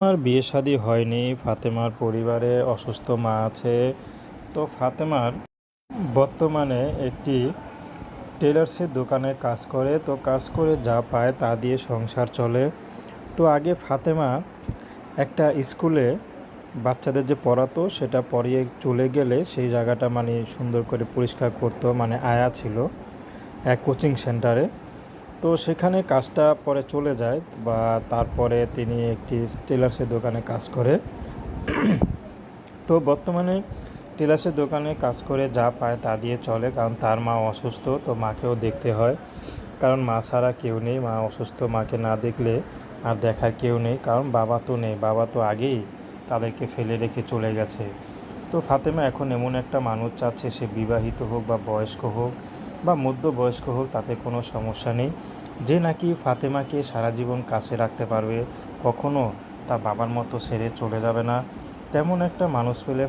আমার বিয়ে শাদী হয়নি। ফাতেমার পরিবারে অসুস্থ মা আছে। তো ফাতেমার বর্তমানে একটি টেলার্সের দোকানে কাজ করে। তো কাজ করে যা পায় তা দিয়ে সংসার চলে। তো আগে ফাতেমা একটা স্কুলে বাচ্চাদের যে পড়াতো সেটা পড়িয়ে চলে গেলে সেই জায়গাটা মানে সুন্দর করে পরিষ্কার করতো, মানে আয়া ছিল এক কোচিং সেন্টারে। তো সেখানে কাজটা পরে চলে যায় বা তারপরে তিনি একটি টেলার্সের দোকানে কাজ করে। তো বর্তমানে টেলার্সের দোকানে কাজ করে যা পায় তা দিয়ে চলে, কারণ তার মা অসুস্থ, তো মাকেও দেখতে হয়। কারণ মা ছাড়া কেউ নেই, মা অসুস্থ, মাকে না দেখলে আর দেখার কেউ নেই, কারণ বাবা তো নেই, বাবা তো আগেই তাদেরকে ফেলে রেখে চলে গেছে। তো ফাতেমা এখন এমন একটা মানুষ চাচ্ছে, সে বিবাহিত হোক বা বয়স্ক হোক বা মধ্যবয়স্ক হোক, তাতে কোনো সমস্যা নেই, যে নাকি ফাতেমাকে সারা জীবন কাছে রাখতে পারবে, কখনো তার বাবার মতো ছেড়ে চলে যাবে না। তেমন একটা মানুষ পেলে